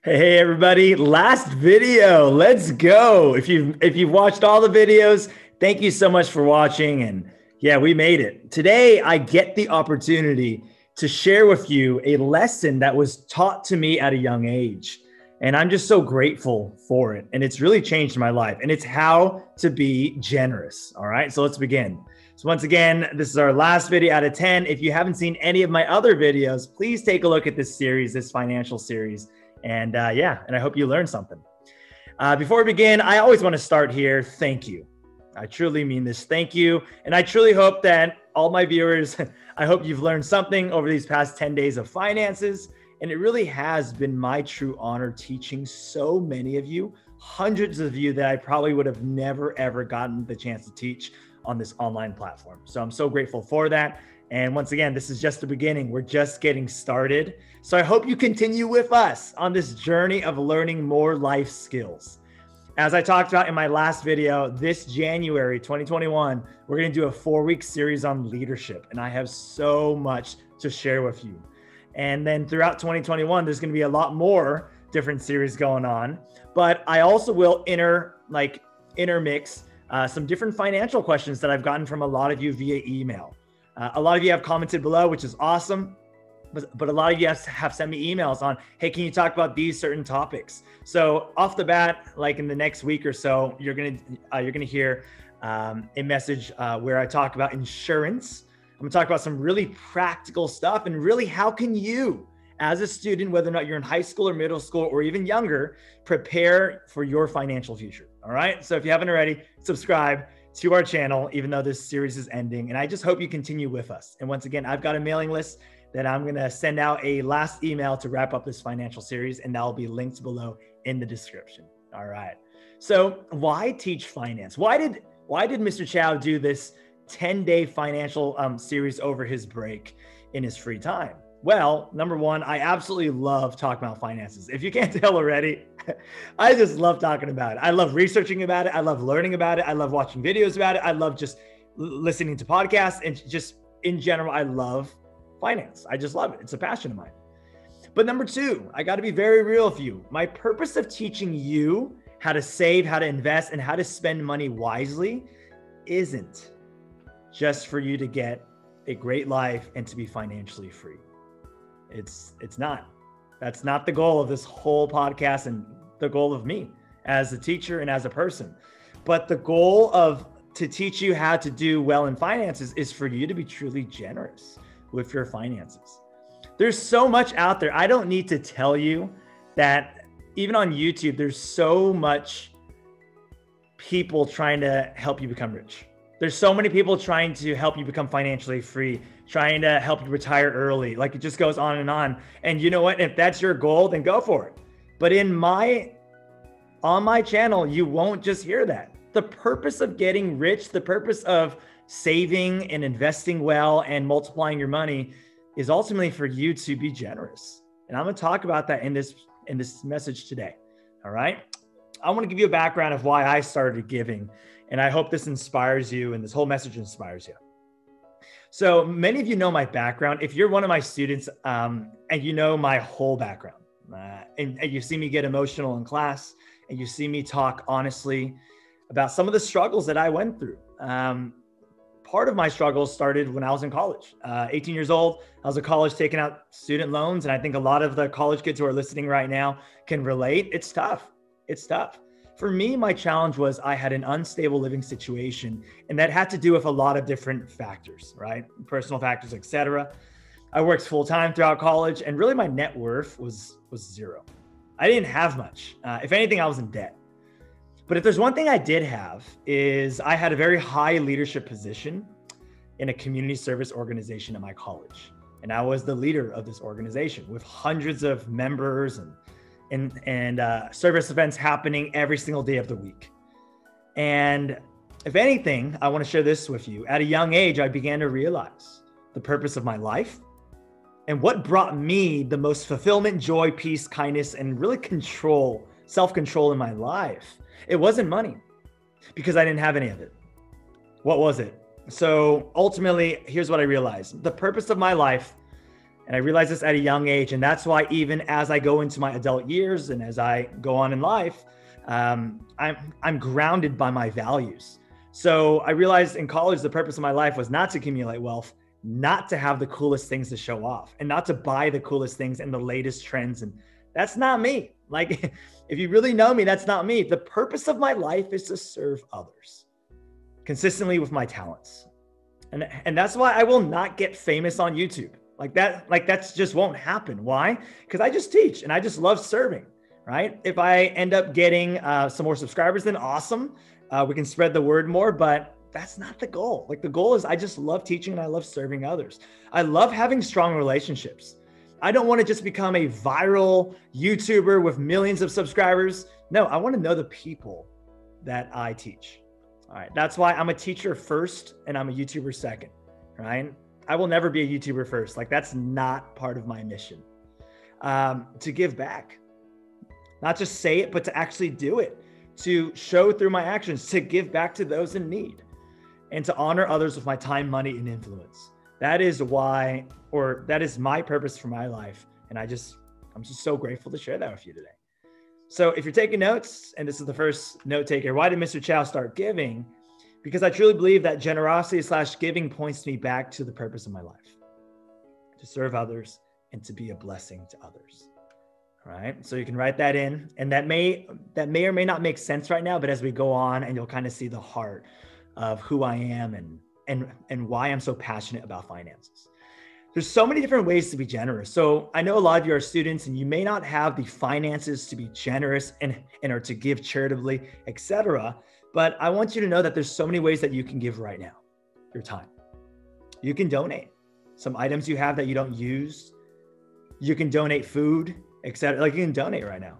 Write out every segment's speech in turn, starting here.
Hey everybody, last video. Let's go. If you've watched all the videos, thank you so much for watching, and yeah, we made it. Today I get the opportunity to share with you a lesson that was taught to me at a young age. And I'm just so grateful for it. And it's really changed my life. And it's how to be generous. All right, so let's begin. So once again, this is our last video out of 10. If you haven't seen any of my other videos, please take a look at this series, this financial series. And and I hope you learned something. Before we begin, I always want to start here. Thank you. I truly mean this. Thank you. And I truly hope that all my viewers, I hope you've learned something over these past 10 days of finances. And it really has been my true honor teaching so many of you, hundreds of you that I probably would have never, ever gotten the chance to teach on this online platform. So I'm so grateful for that. And once again, this is just the beginning. We're just getting started. So I hope you continue with us on this journey of learning more life skills. As I talked about in my last video, this January 2021, we're going to do a 4-week series on leadership. And I have so much to share with you. And then throughout 2021, there's going to be a lot more different series going on. But I also will intermix some different financial questions that I've gotten from a lot of you via email. A lot of you have commented below, which is awesome. But a lot of you have sent me emails on, hey, can you talk about these certain topics? So off the bat, like in the next week or so, you're gonna hear a message where I talk about insurance. I'm gonna talk about some really practical stuff and really how can you, as a student, whether or not you're in high school or middle school or even younger, prepare for your financial future. All right. So if you haven't already, subscribe to our channel, even though this series is ending. And I just hope you continue with us. And once again, I've got a mailing list that I'm going to send out a last email to wrap up this financial series, and that will be linked below in the description. All right. So why teach finance? Why did Mr. Chow do this 10-day financial series over his break in his free time? Well, number one, I absolutely love talking about finances. If you can't tell already, I just love talking about it. I love researching about it. I love learning about it. I love watching videos about it. I love just listening to podcasts, and just in general, I love finance. I just love it. It's a passion of mine. But number two, I got to be very real with you. My purpose of teaching you how to save, how to invest, and how to spend money wisely isn't just for you to get a great life and to be financially free. It's not. That's not the goal of this whole podcast and the goal of me as a teacher and as a person. But the goal to teach you how to do well in finances is for you to be truly generous with your finances. There's so much out there. I don't need to tell you that even on YouTube, there's so much people trying to help you become rich. There's so many people trying to help you become financially free, trying to help you retire early. Like, it just goes on and on. And you know what? If that's your goal, then go for it. But on my channel, you won't just hear that. The purpose of getting rich, the purpose of saving and investing well and multiplying your money is ultimately for you to be generous. And I'm going to talk about that in this message today. All right. I want to give you a background of why I started giving. And I hope this inspires you and this whole message inspires you. So many of you know my background. If you're one of my students and you know my whole background and you see me get emotional in class and you see me talk honestly about some of the struggles that I went through. Part of my struggles started when I was in college. 18 years old, I was in college taking out student loans. And I think a lot of the college kids who are listening right now can relate. It's tough. It's tough. For me, my challenge was I had an unstable living situation, and that had to do with a lot of different factors, right? Personal factors, etc. I worked full-time throughout college, and really my net worth was zero. I didn't have much. If anything, I was in debt. But if there's one thing I did have is I had a very high leadership position in a community service organization at my college. And I was the leader of this organization with hundreds of members and service events happening every single day of the week. And if anything, I want to share this with you. At a young age, I began to realize the purpose of my life and what brought me the most fulfillment, joy, peace, kindness, and really self-control in my life. It wasn't money, because I didn't have any of it. What was it? So ultimately, here's what I realized. The purpose of my life And I realized this at a young age. And that's why even as I go into my adult years and as I go on in life, I'm grounded by my values. So I realized in college, the purpose of my life was not to accumulate wealth, not to have the coolest things to show off, and not to buy the coolest things and the latest trends. And that's not me. Like, if you really know me, that's not me. The purpose of my life is to serve others consistently with my talents. And that's why I will not get famous on YouTube. That's just won't happen. Why? Because I just teach and I just love serving, right? If I end up getting some more subscribers, then awesome. We can spread the word more, but that's not the goal. Like, the goal is I just love teaching and I love serving others. I love having strong relationships. I don't want to just become a viral YouTuber with millions of subscribers. No, I want to know the people that I teach. All right. That's why I'm a teacher first and I'm a YouTuber second, right? I will never be a YouTuber first. Like, that's not part of my mission. To give back, not just say it, but to actually do it, to show through my actions, to give back to those in need, and to honor others with my time, money, and influence. That is why, or that is my purpose for my life. And I'm just so grateful to share that with you today. So if you're taking notes, and this is the first note taker, why did Mr. Chow start giving? Because I truly believe that generosity/giving points me back to the purpose of my life, to serve others and to be a blessing to others. All right. So you can write that in, and that may or may not make sense right now, but as we go on, and you'll kind of see the heart of who I am and why I'm so passionate about finances. There's so many different ways to be generous. So I know a lot of you are students and you may not have the finances to be generous and or to give charitably, etc. But I want you to know that there's so many ways that you can give right now. Your time. You can donate some items you have that you don't use. You can donate food, etc. Like, you can donate right now.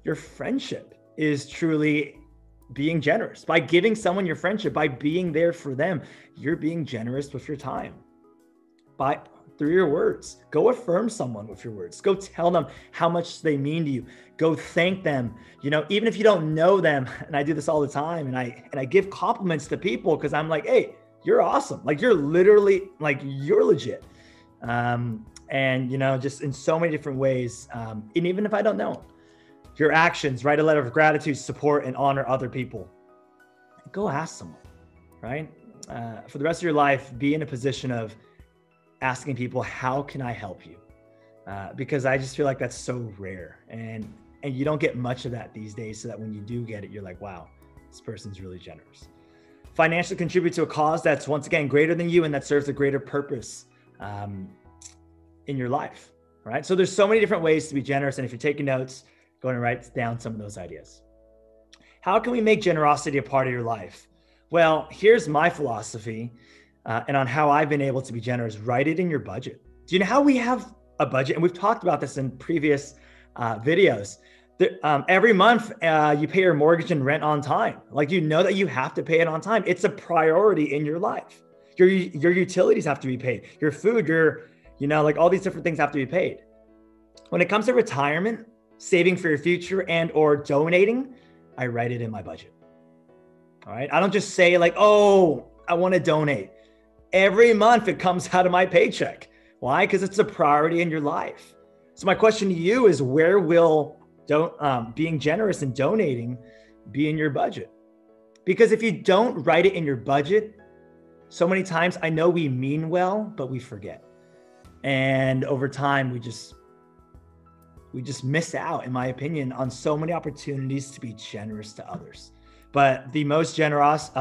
Your friendship is truly being generous. By giving someone your friendship, by being there for them, you're being generous with your time. Through your words, go affirm someone with your words. Go tell them how much they mean to you. Go thank them. You know, even if you don't know them, and I do this all the time, and I give compliments to people because I'm like, hey, you're awesome. Like, you're literally, like, you're legit. And, you know, just in so many different ways. And even if I don't know them, your actions, write a letter of gratitude, support, and honor other people. Go ask someone, right? For the rest of your life, be in a position of asking people, how can I help you? Because I just feel like that's so rare, and you don't get much of that these days, so that when you do get it, you're like, wow, this person's really generous. Financially contribute to a cause that's, once again, greater than you and that serves a greater purpose in your life, right? So there's so many different ways to be generous, and if you're taking notes, go ahead and write down some of those ideas. How can we make generosity a part of your life? Well, here's my philosophy and on how I've been able to be generous. Write it in your budget. Do you know how we have a budget? And we've talked about this in previous videos. Every month, you pay your mortgage and rent on time. Like, you know that you have to pay it on time. It's a priority in your life. Your utilities have to be paid. Your food, like, all these different things have to be paid. When it comes to retirement, saving for your future, and or donating, I write it in my budget. All right. I don't just say like, oh, I want to donate. Every month it comes out of my paycheck. Why? Because it's a priority in your life. So my question to you is, where will being generous and donating be in your budget? Because if you don't write it in your budget, so many times, I know we mean well, but we forget. And over time, we just miss out, in my opinion, on so many opportunities to be generous to others. But the most generous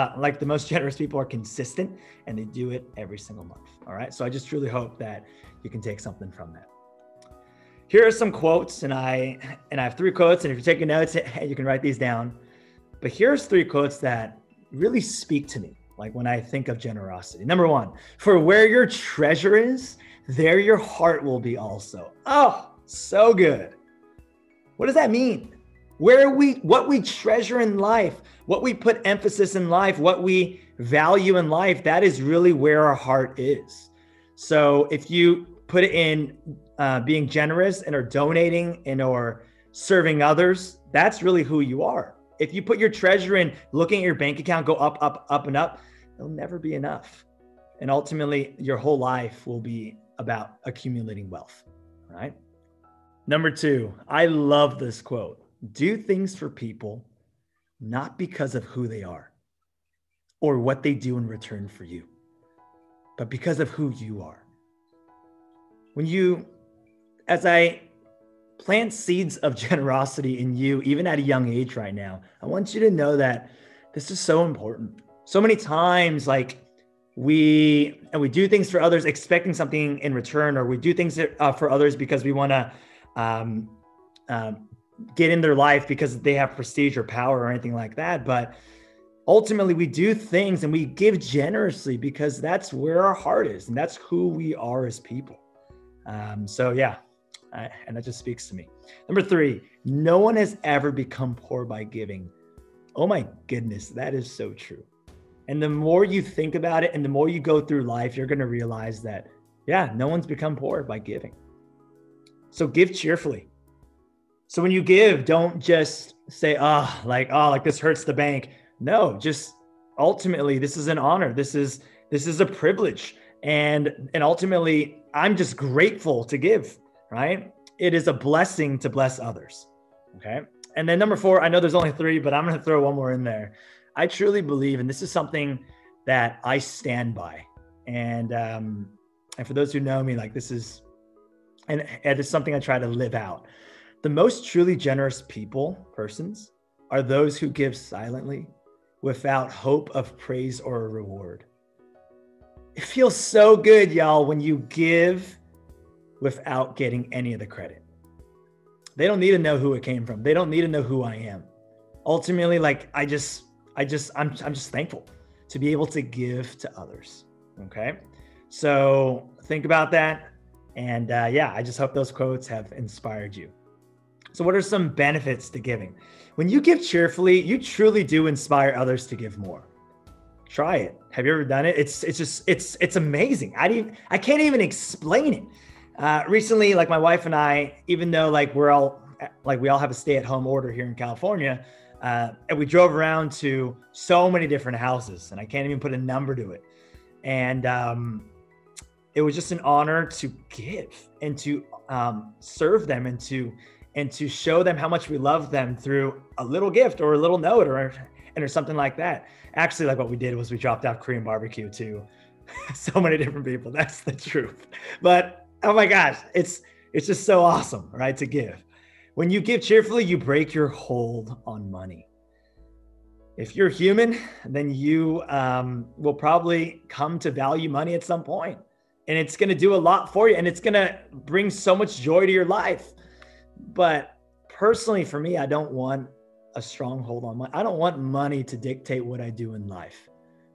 people are consistent, and they do it every single month. All right. So I just truly hope that you can take something from that. Here are some quotes, and I have 3 quotes. And if you're taking notes, you can write these down. But here's 3 quotes that really speak to me, like when I think of generosity. Number 1, for where your treasure is, there your heart will be also. Oh, so good. What does that mean? What we treasure in life, what we put emphasis in life, what we value in life, that is really where our heart is. So if you put it in being generous and or donating and or serving others, that's really who you are. If you put your treasure in looking at your bank account go up, up, up, and up, it'll never be enough. And ultimately, your whole life will be about accumulating wealth, right? Number 2, I love this quote. Do things for people, not because of who they are or what they do in return for you, but because of who you are. As I plant seeds of generosity in you, even at a young age right now, I want you to know that this is so important. So many times, like we do things for others expecting something in return, or we do things for others because we want to get in their life because they have prestige or power or anything like that. But ultimately, we do things and we give generously because that's where our heart is, and that's who we are as people. And that just speaks to me. Number 3, no one has ever become poor by giving. Oh my goodness, that is so true. And the more you think about it and the more you go through life, you're going to realize that, no one's become poor by giving. So give cheerfully. So when you give, don't just say, like this hurts the bank. No, just ultimately, this is an honor. This is a privilege. And ultimately, I'm just grateful to give, right? It is a blessing to bless others. Okay. And then number 4, I know there's only 3, but I'm going to throw one more in there. I truly believe, and this is something that I stand by. And for those who know me, like this is something I try to live out. The most truly generous persons are those who give silently without hope of praise or a reward. It feels so good, y'all, when you give without getting any of the credit. They don't need to know who it came from. They don't need to know who I am. Ultimately, like I'm just thankful to be able to give to others. Okay. So think about that. And I just hope those quotes have inspired you. So what are some benefits to giving? When you give cheerfully, you truly do inspire others to give more. Try it. Have you ever done it? It's amazing. I can't even explain it. Recently, like my wife and I, even though like we all have a stay-at-home order here in California, and we drove around to so many different houses, and I can't even put a number to it. And it was just an honor to give and to serve them and to show them how much we love them through a little gift or a little note or something like that. Actually, like what we did was we dropped off Korean barbecue to so many different people. That's the truth. But oh my gosh, it's just so awesome, right? To give. When you give cheerfully, you break your hold on money. If you're human, then you will probably come to value money at some point. And it's going to do a lot for you. And it's going to bring so much joy to your life. But personally, for me, I don't want a strong hold on money. I don't want money to dictate what I do in life.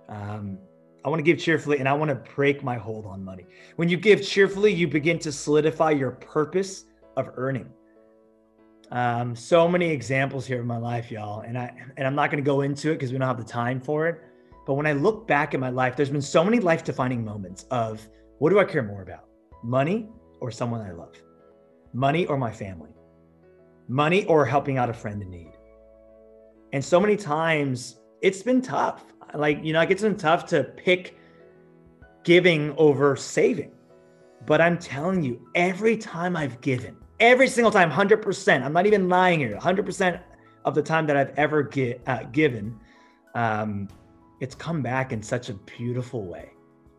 I want to give cheerfully, and I want to break my hold on money. When you give cheerfully, you begin to solidify your purpose of earning. So many examples here in my life, y'all. And I'm not going to go into it because we don't have the time for it. But when I look back at my life, there's been so many life-defining moments of what do I care more about? Money or someone I love? Money or my family? Money or helping out a friend in need? And so many times it's been tough. Like, it's been tough to pick giving over saving. But I'm telling you, every time I've given, every single time, 100%, I'm not even lying here, 100% of the time that I've ever given, it's come back in such a beautiful way,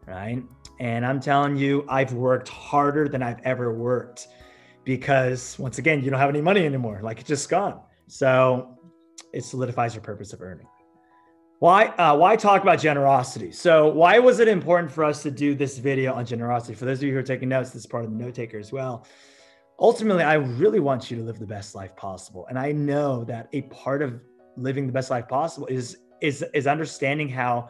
right? And I'm telling you, I've worked harder than I've ever worked because once again, you don't have any money anymore. Like, it's just gone. So it solidifies your purpose of earning. Why talk about generosity? So why was it important for us to do this video on generosity? For those of you who are taking notes, this is part of the note taker as well. Ultimately, I really want you to live the best life possible. And I know that a part of living the best life possible is understanding how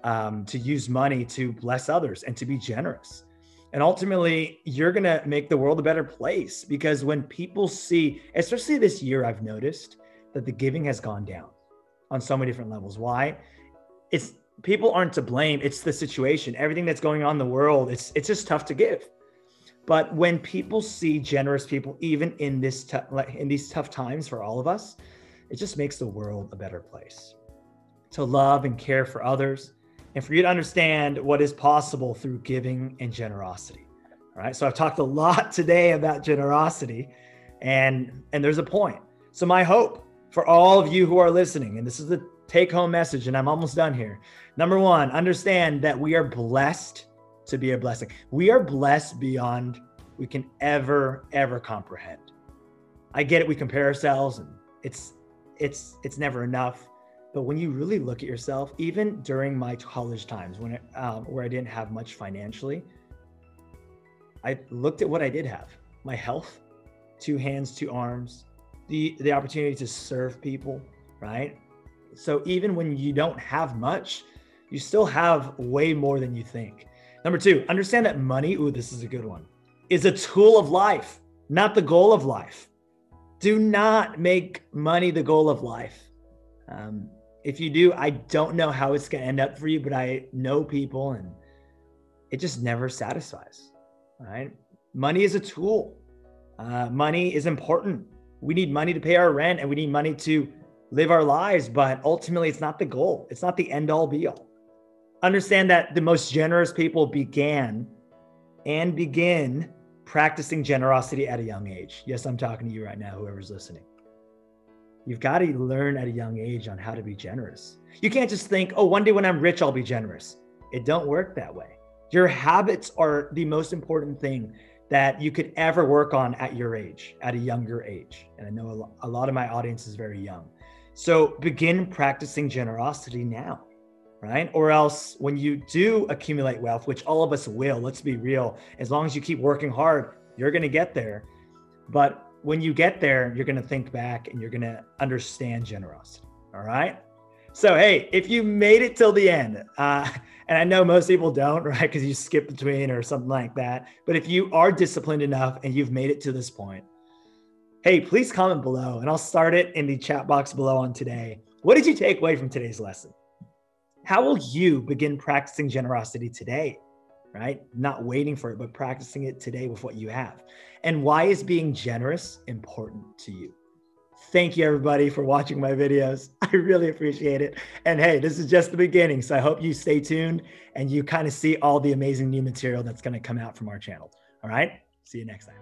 to use money to bless others and to be generous. And ultimately, you're going to make the world a better place because when people see, especially this year, I've noticed that the giving has gone down on so many different levels. Why? It's people aren't to blame. It's the situation, everything that's going on in the world. It's just tough to give. But when people see generous people, even in these tough times for all of us, it just makes the world a better place to love and care for others and for you to understand what is possible through giving and generosity. All right. So I've talked a lot today about generosity, and there's a point. So my hope for all of you who are listening, and this is the take home message, and I'm almost done here. Number one, understand that we are blessed to be a blessing. We are blessed beyond we can ever comprehend. I get it. We compare ourselves, and it's never enough. But when you really look at yourself, even during my college times when where I didn't have much financially, I looked at what I did have: my health, 2 hands, 2 arms, the opportunity to serve people, right? So even when you don't have much, you still have way more than you think. Number 2, understand that money, ooh, this is a good one, is a tool of life, not the goal of life. Do not make money the goal of life. If you do, I don't know how it's going to end up for you, but I know people and it just never satisfies, right? Money is a tool. Money is important. We need money to pay our rent and we need money to live our lives, but ultimately it's not the goal. It's not the end all be all. Understand that the most generous people begin practicing generosity at a young age. Yes, I'm talking to you right now, whoever's listening. You've got to learn at a young age on how to be generous. You can't just think, oh, one day when I'm rich, I'll be generous. It don't work that way. Your habits are the most important thing that you could ever work on at your age, at a younger age. And I know a lot of my audience is very young. So begin practicing generosity now, right? Or else when you do accumulate wealth, which all of us will, let's be real, as long as you keep working hard, you're going to get there. But when you get there, you're going to think back and you're going to understand generosity. All right. So, hey, if you made it till the end, and I know most people don't, right? Because you skip between or something like that. But if you are disciplined enough and you've made it to this point, hey, please comment below and I'll start it in the chat box below on today. What did you take away from today's lesson? How will you begin practicing generosity today? Right? Not waiting for it, but practicing it today with what you have. And why is being generous important to you? Thank you, everybody, for watching my videos. I really appreciate it. And hey, this is just the beginning. So I hope you stay tuned and you kind of see all the amazing new material that's going to come out from our channel. All right. See you next time.